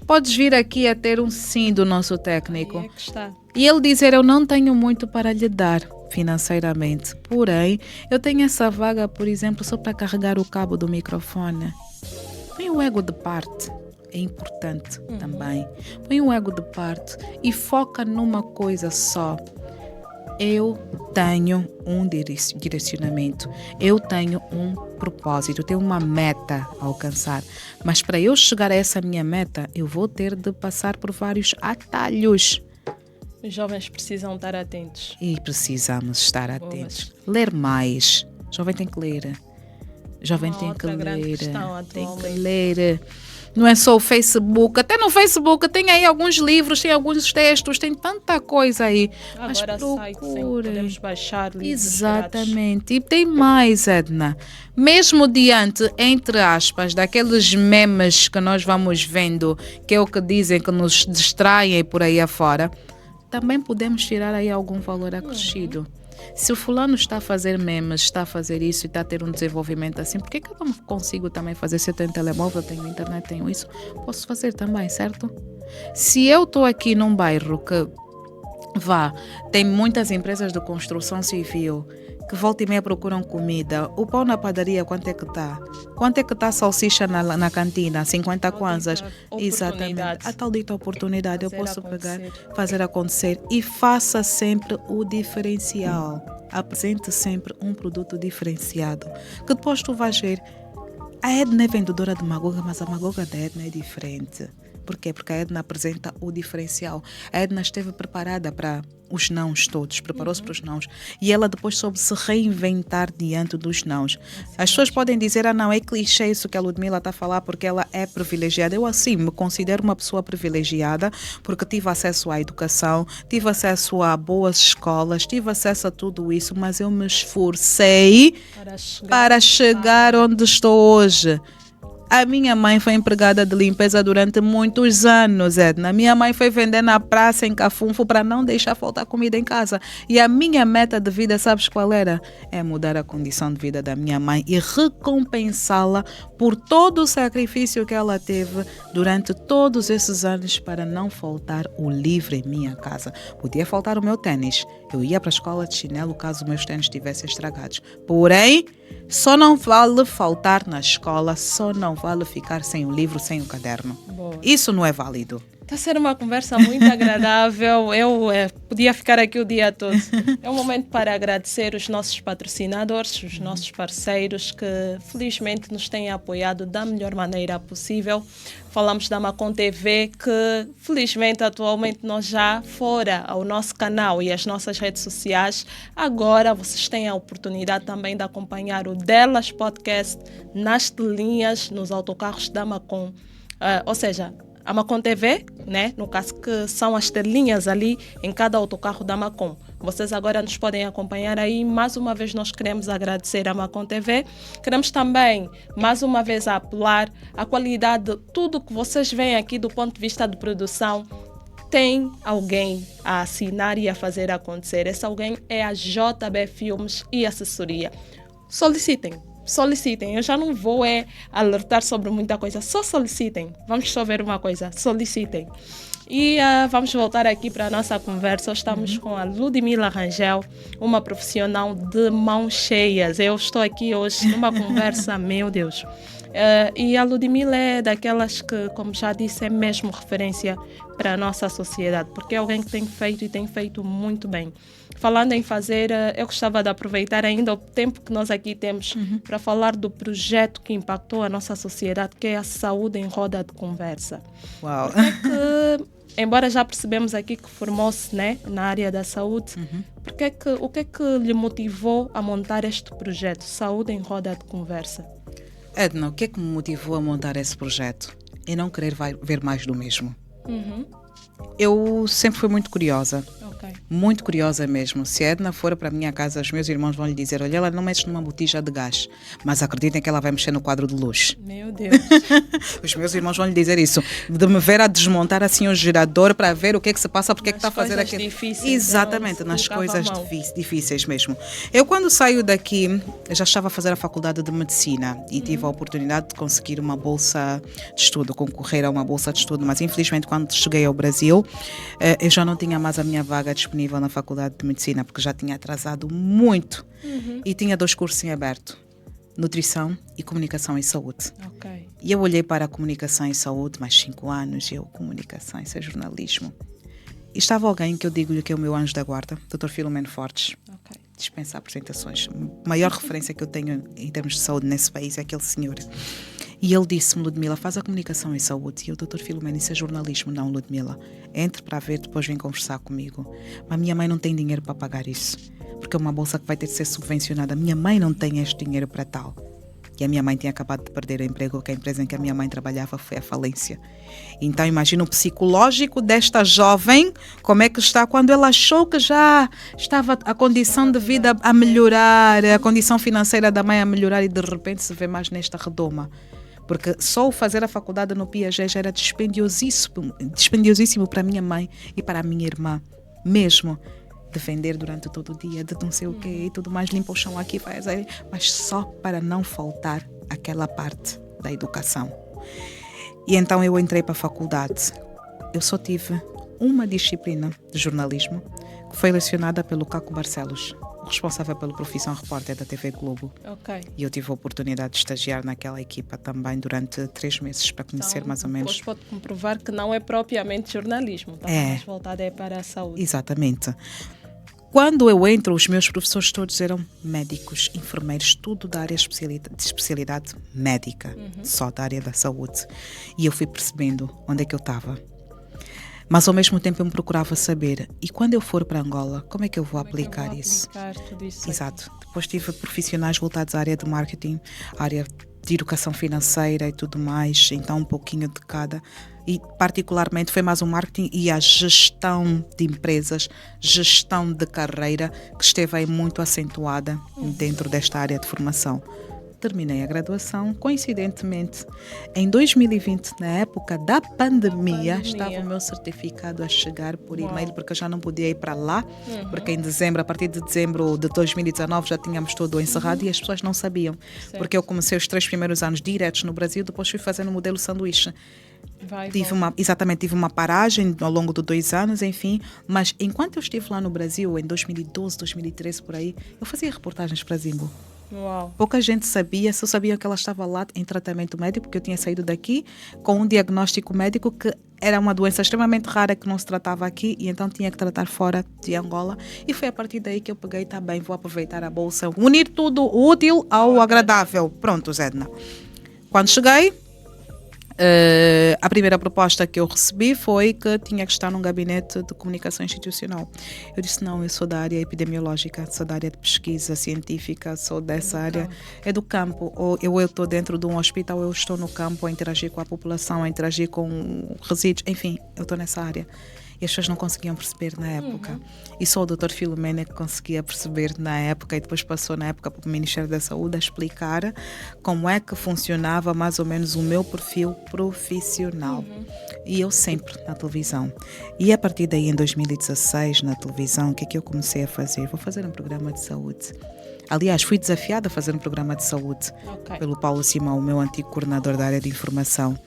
podes vir aqui a ter um sim do nosso técnico. Aí é que está. E ele dizer: eu não tenho muito para lhe dar financeiramente. Porém, eu tenho essa vaga, por exemplo, só para carregar o cabo do microfone. Põe o ego de parte. É importante também. Põe o ego de parte e foca numa coisa só. Eu tenho um direcionamento, eu tenho um propósito, eu tenho uma meta a alcançar. Mas para eu chegar a essa minha meta, eu vou ter de passar por vários atalhos. Os jovens precisam estar atentos. E precisamos estar atentos. Ler mais. Jovem tem que ler. Jovem tem que ler. Tem que ler. Não é só o Facebook. Até no Facebook tem aí alguns livros, tem alguns textos, tem tanta coisa aí. Agora mas podemos baixar livros. Exatamente. E tem mais, Edna. Mesmo diante, entre aspas, daqueles memes que nós vamos vendo, que é o que dizem que nos distraem por aí afora, também podemos tirar aí algum valor acrescido. Se o fulano está a fazer memes, está a fazer isso e está a ter um desenvolvimento assim, por que eu não consigo também fazer? Se eu tenho telemóvel, tenho internet, tenho isso, posso fazer também, certo? Se eu estou aqui num bairro que tem muitas empresas de construção civil que volta e meia procuram comida, o pão na padaria quanto é que está? Quanto é que está a salsicha na cantina? 50 kwanzas? Exatamente. A tal dita oportunidade eu posso pegar, fazer acontecer e faça sempre o diferencial. Apresente sempre um produto diferenciado. Que depois tu vais ver, a Edna é vendedora de magoga, mas a magoga da Edna é diferente. Por quê? Porque a Edna apresenta o diferencial. A Edna esteve preparada para os nãos todos, preparou-se para os nãos. E ela depois soube se reinventar diante dos nãos. As pessoas podem dizer, não, é clichê isso que a Ludmila está a falar porque ela é privilegiada. Eu assim me considero uma pessoa privilegiada porque tive acesso à educação, tive acesso a boas escolas, tive acesso a tudo isso, mas eu me esforcei para chegar onde estou hoje. A minha mãe foi empregada de limpeza durante muitos anos, Edna. Minha mãe foi vender na praça em Cafunfo para não deixar faltar comida em casa. E a minha meta de vida, sabes qual era? É mudar a condição de vida da minha mãe e recompensá-la por todo o sacrifício que ela teve durante todos esses anos para não faltar o livro em minha casa. Podia faltar o meu tênis. Eu ia para a escola de chinelo caso meus tênis estivessem estragados. Porém, só não vale faltar na escola, só não vale ficar sem o livro, sem o caderno. Boa. Isso não é válido. Está a ser uma conversa muito agradável. Eu podia ficar aqui o dia todo. É um momento para agradecer os nossos patrocinadores, os nossos parceiros que felizmente nos têm apoiado da melhor maneira possível. Falamos da Macon TV, que felizmente atualmente nós já fora ao nosso canal e as nossas redes sociais. Agora vocês têm a oportunidade também de acompanhar o Delas Podcast nas telinhas, nos autocarros da Macon. Ou seja, a Macon TV, né? No caso que são as telinhas ali em cada autocarro da Macon. Vocês agora nos podem acompanhar aí. Mais uma vez nós queremos agradecer a Macon TV. Queremos também, mais uma vez, apelar a qualidade de tudo que vocês veem aqui do ponto de vista de produção. Tem alguém a assinar e a fazer acontecer. Esse alguém é a JB Filmes e Assessoria. Solicitem, eu já não vou alertar sobre muita coisa, só solicitem. Vamos só ver uma coisa, solicitem. E vamos voltar aqui para a nossa conversa. Hoje estamos com a Ludmila Rangel, uma profissional de mãos cheias. Eu estou aqui hoje numa conversa, meu Deus. E a Ludmila é daquelas que, como já disse, é mesmo referência para a nossa sociedade, porque é alguém que tem feito e tem feito muito bem. Falando em fazer, eu gostava de aproveitar ainda o tempo que nós aqui temos para falar do projeto que impactou a nossa sociedade, que é a Saúde em Roda de Conversa. Uau! Embora já percebemos aqui que formou-se, né, na área da saúde, o que é que lhe motivou a montar este projeto, Saúde em Roda de Conversa? Edna, o que é que me motivou a montar esse projeto? E não querer ver mais do mesmo. Eu sempre fui muito curiosa. Muito curiosa mesmo. Se a Edna for para a minha casa, os meus irmãos vão lhe dizer, olha, ela não mexe numa botija de gás, mas acreditem que ela vai mexer no quadro de luz. Meu Deus. Os meus irmãos vão lhe dizer isso. De me ver a desmontar assim o gerador para ver o que é que se passa, porque é que está a fazer aquilo. Difíceis, exatamente, nas coisas difíceis mesmo. Eu quando saio daqui, já estava a fazer a faculdade de medicina e tive a oportunidade de conseguir uma bolsa de estudo, concorrer a uma bolsa de estudo, mas infelizmente quando cheguei ao Brasil, eu já não tinha mais a minha vaga disponível na faculdade de medicina, porque já tinha atrasado muito e tinha 2 cursos em aberto, nutrição e comunicação e saúde. E eu olhei para a comunicação e saúde, mais 5 anos, comunicação, isso é jornalismo. estava alguém que eu digo-lhe que é o meu anjo da guarda, Dr. Filomeno Fortes. Ok. Dispensa apresentações. A maior referência que eu tenho em termos de saúde nesse país é aquele senhor. E ele disse-me, Ludmila, faz a comunicação em saúde. E eu, doutor Filomeno, isso é jornalismo. Não, Ludmila. Entre para ver, depois vem conversar comigo. Mas a minha mãe não tem dinheiro para pagar isso. Porque é uma bolsa que vai ter de ser subvencionada. A minha mãe não tem este dinheiro para tal. E a minha mãe tinha acabado de perder o emprego, que a empresa em que a minha mãe trabalhava foi a falência. Então imagina o psicológico desta jovem, como é que está quando ela achou que já estava a condição de vida a melhorar, a condição financeira da mãe a melhorar e de repente se vê mais nesta redoma. Porque só o fazer a faculdade no Piaget já era dispendiosíssimo para a minha mãe e para a minha irmã, mesmo. De vender durante todo o dia, de não sei o quê e tudo mais, limpa o chão aqui, faz aí, mas só para não faltar aquela parte da educação. E então eu entrei para a faculdade. Eu só tive uma disciplina de jornalismo que foi lecionada pelo Caco Barcelos, responsável pela profissão repórter da TV Globo. Ok. E eu tive a oportunidade de estagiar naquela equipa também durante 3 meses para conhecer Então, mais ou menos. Depois pode comprovar que não é propriamente jornalismo, está mais voltado para a saúde. Exatamente. Quando eu entro, os meus professores todos eram médicos, enfermeiros, tudo da área de especialidade médica, só da área da saúde. E eu fui percebendo onde é que eu estava. Mas ao mesmo tempo eu me procurava saber, e quando eu for para Angola, como é que eu vou aplicar isso? Tudo isso? Exato. Depois tive profissionais voltados à área de marketing, à área de educação financeira e tudo mais, então um pouquinho de cada. E particularmente foi mais o marketing e a gestão de empresas, gestão de carreira, que esteve aí muito acentuada dentro desta área de formação. Terminei a graduação, coincidentemente, em 2020, na época da pandemia, estava o meu certificado a chegar por e-mail, porque eu já não podia ir para lá, porque em dezembro, a partir de dezembro de 2019, já tínhamos tudo encerrado e as pessoas não sabiam. Certo. Porque eu comecei os 3 primeiros anos diretos no Brasil, depois fui fazendo o modelo sanduíche. Tive uma paragem ao longo de 2 anos, enfim, mas enquanto eu estive lá no Brasil, em 2012, 2013, por aí, eu fazia reportagens para Zimbo. Uau. Pouca gente sabia, só sabia que ela estava lá em tratamento médico, porque eu tinha saído daqui com um diagnóstico médico que era uma doença extremamente rara que não se tratava aqui e então tinha que tratar fora de Angola. E foi a partir daí que eu peguei, tá bem, vou aproveitar a bolsa, unir tudo o útil ao agradável. Pronto, Zedna. Quando cheguei, a primeira proposta que eu recebi foi que tinha que estar num gabinete de comunicação institucional. Eu disse, não, eu sou da área epidemiológica, sou da área de pesquisa científica, sou dessa área, é do campo. Ou eu estou dentro de um hospital, eu estou no campo a interagir com a população, a interagir com resíduos, enfim, eu estou nessa área. E as pessoas não conseguiam perceber na época. E só o Dr. Filomeno é que conseguia perceber na época, e depois passou na época para o Ministério da Saúde a explicar como é que funcionava mais ou menos o meu perfil profissional. E eu sempre na televisão. E a partir daí, em 2016, na televisão, o que é que eu comecei a fazer? Vou fazer um programa de saúde. Aliás, fui desafiada a fazer um programa de saúde pelo Paulo Simão, o meu antigo coordenador da área de informação.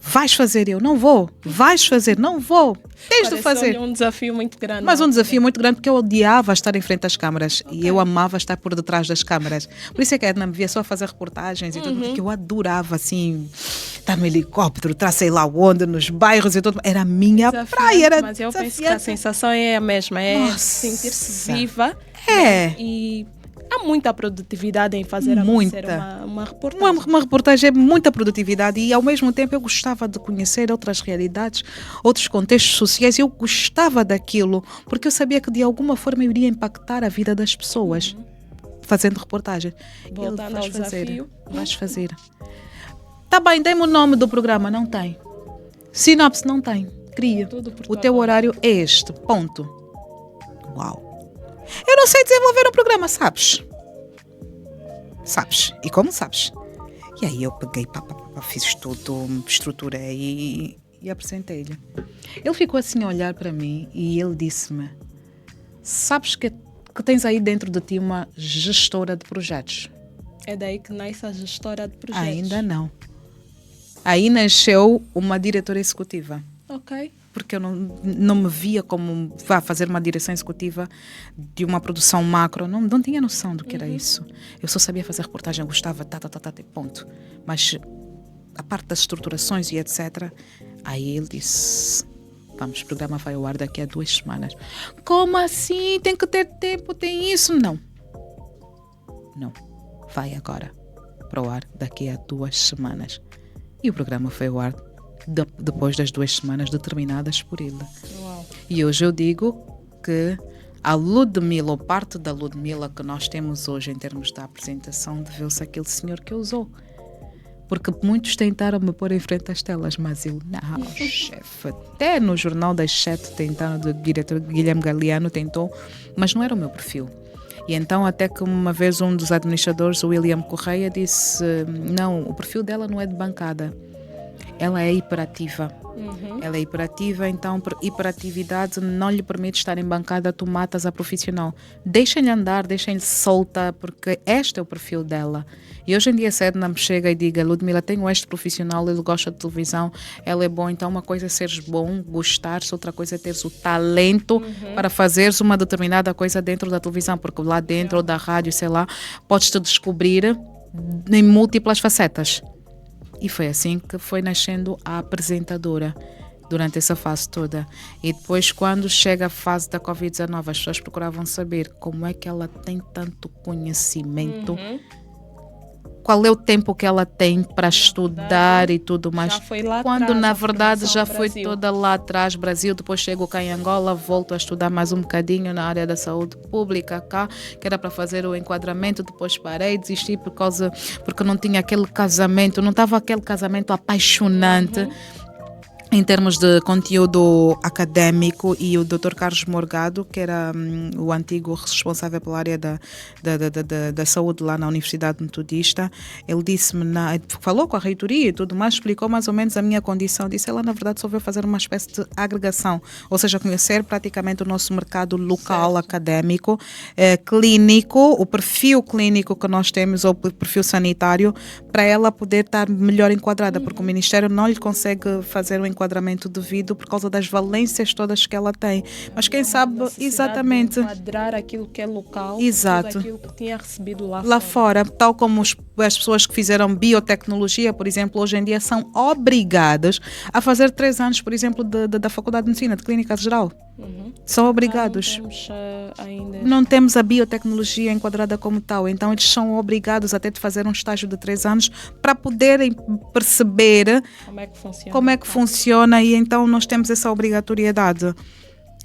Vais fazer, eu não vou. Vais fazer, não vou. Tens de fazer. Um desafio muito grande. Mas um desafio muito grande porque eu odiava estar em frente às câmaras e eu amava estar por detrás das câmaras. Por isso é que a Edna me via só fazer reportagens e tudo, porque eu adorava assim, estar no helicóptero, estar sei lá onde, nos bairros e tudo. Era a minha praia. Era mas eu penso que a sensação é a mesma, é sentir-se viva. E há muita produtividade em fazer uma reportagem. Uma reportagem é muita produtividade e ao mesmo tempo eu gostava de conhecer outras realidades, outros contextos sociais. Eu gostava daquilo porque eu sabia que de alguma forma eu iria impactar a vida das pessoas fazendo reportagem. Voltando ao desafio. Vais fazer. Tá bem, dê-me o nome do programa. Não tem. Sinopse não tem. Cria. O teu horário é este. Ponto. Uau. Eu não sei desenvolver um programa, sabes? Sabes? E como sabes? E aí eu peguei, fiz tudo, estruturei e apresentei-lhe. Ele ficou assim a olhar para mim e ele disse-me, sabes que tens aí dentro de ti uma gestora de projetos? É daí que nasce a gestora de projetos? Ainda não. Aí nasceu uma diretora executiva. Ok. Porque eu não me via como fazer uma direção executiva de uma produção macro. Não tinha noção do que era isso. Eu só sabia fazer reportagem, eu gostava, ponto. Mas a parte das estruturações e etc., aí ele disse, Vamos, o programa vai ao ar daqui a 2 semanas. Como assim? Tem que ter tempo, tem isso? Não. Vai agora para o ar daqui a 2 semanas. E o programa foi ao ar depois das 2 semanas determinadas por ele. Uau. E hoje eu digo que a Ludmila, ou parte da Ludmila que nós temos hoje em termos da apresentação, deveu-se àquele senhor que usou. Porque muitos tentaram me pôr em frente às telas, mas eu, não, chefe. Até no Jornal das 7 tentaram, o diretor Guilherme Galeano tentou, mas não era o meu perfil. E então até que uma vez um dos administradores, o William Correia, disse, não, o perfil dela não é de bancada, ela é hiperativa. Ela é hiperativa, então hiperatividade não lhe permite estar em bancada, tu matas a profissional. Deixem-lhe andar, deixem-lhe solta, porque este é o perfil dela. E hoje em dia, se a Edna me chega e diga, Ludmila, tenho este profissional, ele gosta de televisão, ela é bom, então uma coisa é seres bom, gostares, outra coisa é teres o talento para fazeres uma determinada coisa dentro da televisão, porque lá dentro da rádio, sei lá, podes-te descobrir em múltiplas facetas. E foi assim que foi nascendo a apresentadora durante essa fase toda. E depois, quando chega a fase da Covid-19, as pessoas procuravam saber como é que ela tem tanto conhecimento, qual é o tempo que ela tem para estudar e tudo mais. Já foi lá quando atrás, na a verdade formação já foi Brasil. toda lá atrás, Brasil, depois chego cá em Angola, volto a estudar mais um bocadinho na área da saúde pública cá, que era para fazer o enquadramento, depois parei, desisti porque não tinha aquele casamento, não estava aquele casamento apaixonante. Em termos de conteúdo académico, e o Dr. Carlos Morgado, que era o antigo responsável pela área da saúde lá na Universidade Metodista, ele disse-me, falou com a reitoria e tudo mais, explicou mais ou menos a minha condição, disse, ela na verdade só veio fazer uma espécie de agregação, ou seja, conhecer praticamente o nosso mercado local, académico, clínico, o perfil clínico que nós temos, ou o perfil sanitário, para ela poder estar melhor enquadrada, porque o Ministério não lhe consegue fazer o enquadramento devido por causa das valências todas que ela tem. Mas quem sabe exatamente enquadrar aquilo que é local, exato, tudo aquilo que tinha recebido lá fora, tal como as pessoas que fizeram biotecnologia, por exemplo, hoje em dia são obrigadas a fazer 3 anos, por exemplo, da Faculdade de Medicina, de Clínica Geral. São obrigados. Não temos a biotecnologia enquadrada como tal, então eles são obrigados até de fazer um estágio de 3 anos para poderem perceber como é que funciona, e então nós temos essa obrigatoriedade.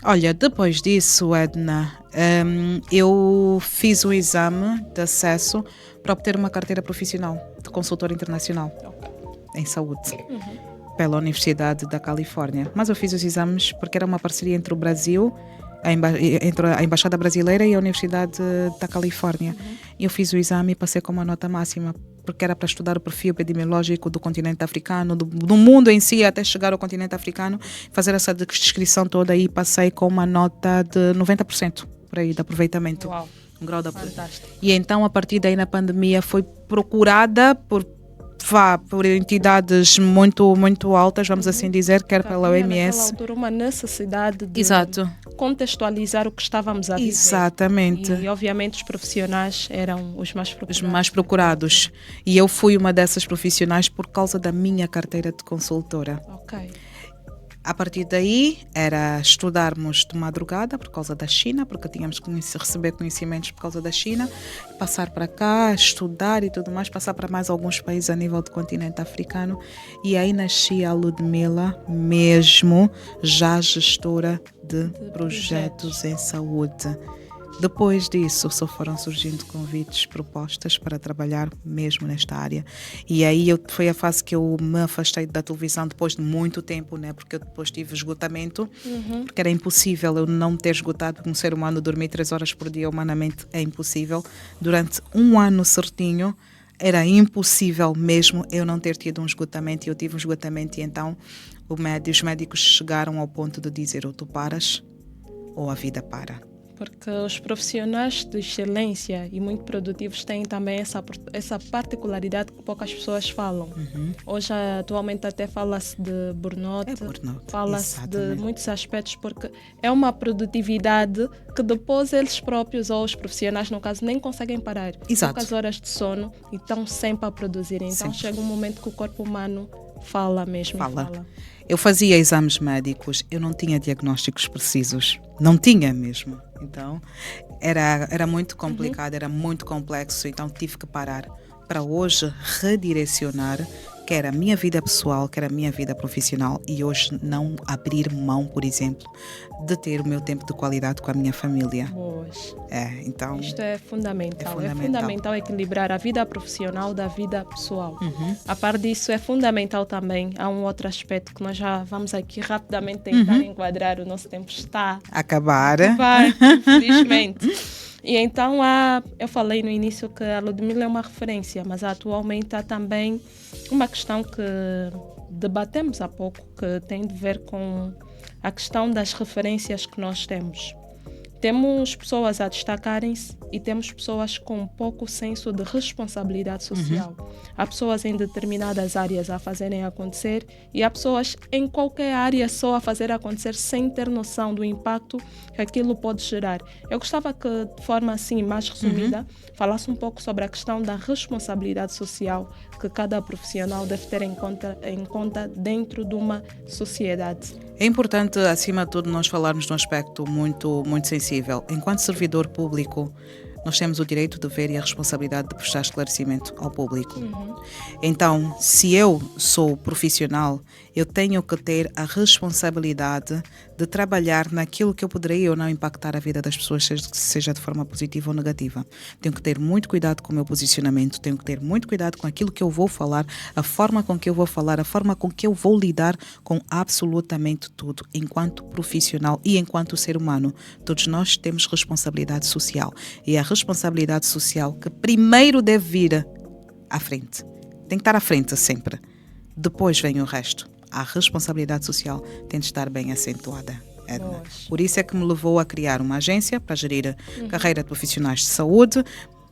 Olha, depois disso, Edna, eu fiz o exame de acesso para obter uma carteira profissional de consultora internacional em saúde. Pela Universidade da Califórnia. Mas eu fiz os exames porque era uma parceria entre o Brasil, entre a Embaixada Brasileira e a Universidade da Califórnia. E eu fiz o exame e passei com uma nota máxima, porque era para estudar o perfil epidemiológico do continente africano, do mundo em si, até chegar ao continente africano, fazer essa descrição toda, e passei com uma nota de 90% por aí de aproveitamento. Uau. Um grau de Fantástico. E então, a partir daí, na pandemia, foi procurada por entidades muito, muito altas, vamos assim dizer, quer pela OMS. Naquela altura, uma necessidade de Exato. contextualizar o que estávamos a viver. Exatamente. E, obviamente, os profissionais eram os mais procurados. Os mais procurados. E eu fui uma dessas profissionais por causa da minha carteira de consultora. Ok. A partir daí, era estudarmos de madrugada por causa da China, porque tínhamos que receber conhecimentos por causa da China, passar para cá, estudar e tudo mais, passar para mais alguns países a nível do continente africano. E aí nascia a Ludmila, mesmo já gestora de projetos em saúde. Depois disso, só foram surgindo convites, propostas para trabalhar mesmo nesta área. E aí foi a fase que eu me afastei da televisão depois de muito tempo, né? Porque eu depois tive esgotamento, porque era impossível eu não ter esgotado. Um ser humano dormir 3 horas por dia, humanamente, é impossível. Durante 1 ano certinho, era impossível mesmo eu não ter tido um esgotamento. E eu tive um esgotamento, e então os médicos chegaram ao ponto de dizer: ou tu paras, ou a vida para. Porque os profissionais de excelência e muito produtivos têm também essa particularidade que poucas pessoas falam. Hoje, atualmente, até fala-se de burnout, fala-se de muitos aspectos, porque é uma produtividade que depois eles próprios, ou os profissionais, no caso, nem conseguem parar. Exato. Poucas horas de sono e estão sempre a produzir. Então, chega um momento que o corpo humano fala mesmo. Fala. Eu fazia exames médicos, eu não tinha diagnósticos precisos. Não tinha mesmo. Então, era muito complicado, era muito complexo. Então, tive que parar para hoje redirecionar quer a minha vida pessoal, quer a minha vida profissional, e hoje não abrir mão, por exemplo, de ter o meu tempo de qualidade com a minha família. Boas. Então, isto é fundamental. É É fundamental equilibrar a vida profissional da vida pessoal. Uhum. A par disso, é fundamental também, há um outro aspecto que nós já vamos aqui rapidamente tentar enquadrar, o nosso tempo está acabar. Infelizmente. E então, eu falei no início que a Ludmila é uma referência, mas atualmente há também uma questão que debatemos há pouco, que tem de ver com a questão das referências que nós temos. Temos pessoas a destacarem-se e temos pessoas com pouco senso de responsabilidade social. Há pessoas em determinadas áreas a fazerem acontecer e há pessoas em qualquer área só a fazer acontecer sem ter noção do impacto que aquilo pode gerar. Eu gostava que, de forma assim mais resumida, falasse um pouco sobre a questão da responsabilidade social que cada profissional deve ter em conta dentro de uma sociedade. É importante, acima de tudo, nós falarmos de um aspecto muito, muito sensível. Enquanto servidor público, nós temos o direito, o dever e a responsabilidade de prestar esclarecimento ao público. Então, se eu sou profissional, eu tenho que ter a responsabilidade de trabalhar naquilo que eu poderia ou não impactar a vida das pessoas, seja de forma positiva ou negativa. Tenho que ter muito cuidado com o meu posicionamento, tenho que ter muito cuidado com aquilo que eu vou falar, a forma com que eu vou falar, a forma com que eu vou lidar com absolutamente tudo, enquanto profissional e enquanto ser humano. Todos nós temos responsabilidade social e a responsabilidade social que primeiro deve vir à frente. Tem que estar à frente sempre. Depois vem o resto. A responsabilidade social tem de estar bem acentuada, Edna. Por isso é que me levou a criar uma agência para gerir carreira de profissionais de saúde,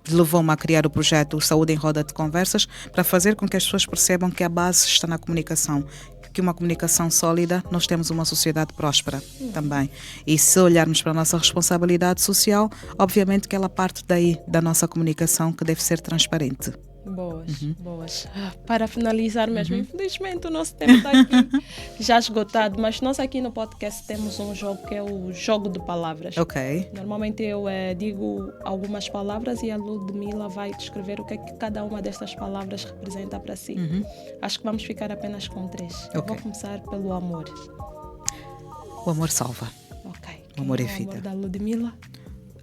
levou-me a criar o projeto Saúde em Roda de Conversas, para fazer com que as pessoas percebam que a base está na comunicação, que uma comunicação sólida, nós temos uma sociedade próspera também. E se olharmos para a nossa responsabilidade social, obviamente que ela parte daí, da nossa comunicação, que deve ser transparente. Boas. Para finalizar mesmo, infelizmente o nosso tempo está aqui já esgotado, mas nós aqui no podcast temos um jogo que é o jogo de palavras. Ok. Normalmente eu digo algumas palavras e a Ludmila vai descrever o que é que cada uma destas palavras representa para si. Acho que vamos ficar apenas com 3. Eu vou começar pelo amor. O amor salva. Ok. O amor é vida. O amor da Ludmila?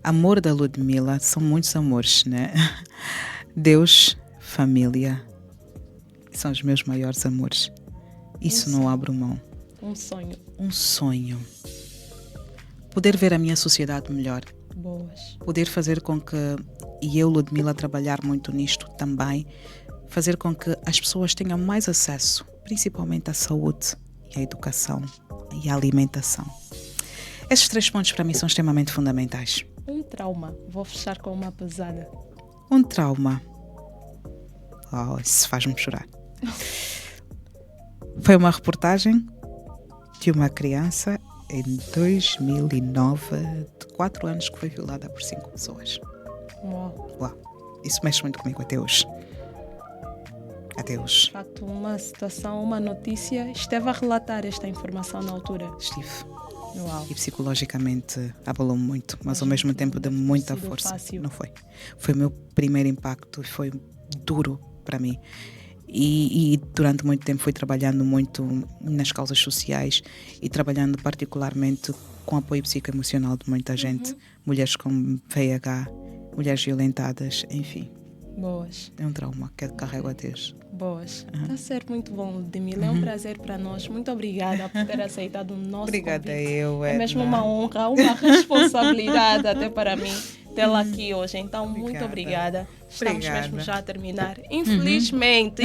Amor da Ludmila são muitos amores, né? Deus, família, são os meus maiores amores. Isso não abro mão. Um sonho. Um sonho. Poder ver a minha sociedade melhor. Boas. Poder fazer com que, e eu, Ludmila, trabalhar muito nisto também, fazer com que as pessoas tenham mais acesso, principalmente à saúde e à educação e à alimentação. Esses 3 pontos para mim são extremamente fundamentais. Um trauma. Vou fechar com uma pesada. Um trauma. Isso faz-me chorar. Foi uma reportagem de uma criança em 2009, de 4 anos, que foi violada por 5 pessoas. Uau. Isso mexe muito comigo até hoje. Até hoje. De facto, uma situação, uma notícia. Esteve a relatar esta informação na altura? Estive. Uau. E psicologicamente abalou-me muito, mas ao mesmo tempo deu-me muita força. Fácil. Não foi. Foi o meu primeiro impacto e foi duro para mim. E durante muito tempo fui trabalhando muito nas causas sociais e trabalhando particularmente com apoio psicoemocional de muita gente. Mulheres com VIH, mulheres violentadas, enfim. Boas. É um trauma que eu carrego até hoje. Boas. Está a ser muito bom, Ludmila. É um prazer para nós. Muito obrigada por ter aceitado o nosso Obrigada convite. É mesmo uma honra, uma responsabilidade até para mim tê-la aqui hoje. Então, muito obrigada. Estamos mesmo já a terminar. Infelizmente,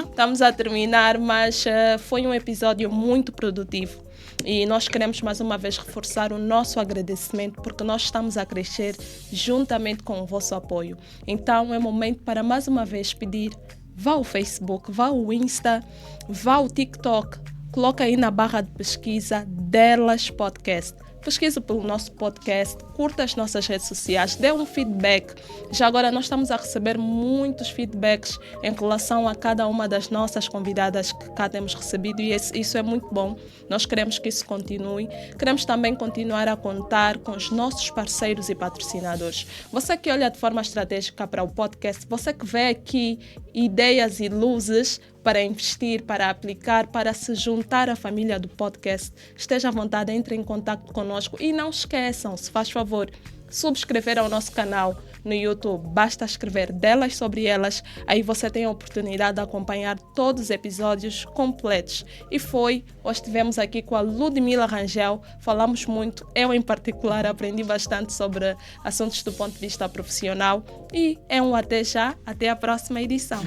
estamos a terminar, mas foi um episódio muito produtivo. E nós queremos mais uma vez reforçar o nosso agradecimento, porque nós estamos a crescer juntamente com o vosso apoio. Então é momento para mais uma vez pedir, vá ao Facebook, vá ao Insta, vá ao TikTok, coloca aí na barra de pesquisa Delas Podcast. pesquise pelo nosso podcast, curta as nossas redes sociais, dê um feedback. Já agora nós estamos a receber muitos feedbacks em relação a cada uma das nossas convidadas que cá temos recebido e isso é muito bom. Nós queremos que isso continue. Queremos também continuar a contar com os nossos parceiros e patrocinadores. Você que olha de forma estratégica para o podcast, você que vê aqui ideias e luzes para investir, para aplicar, para se juntar à família do podcast, esteja à vontade, entre em contato conosco e não esqueçam, se faz favor, subscrever ao nosso canal no YouTube. Basta escrever Delas Sobre Elas, aí você tem a oportunidade de acompanhar todos os episódios completos. E hoje estivemos aqui com a Ludmila Rangel, falamos muito, eu em particular aprendi bastante sobre assuntos do ponto de vista profissional e é um até já, até a próxima edição.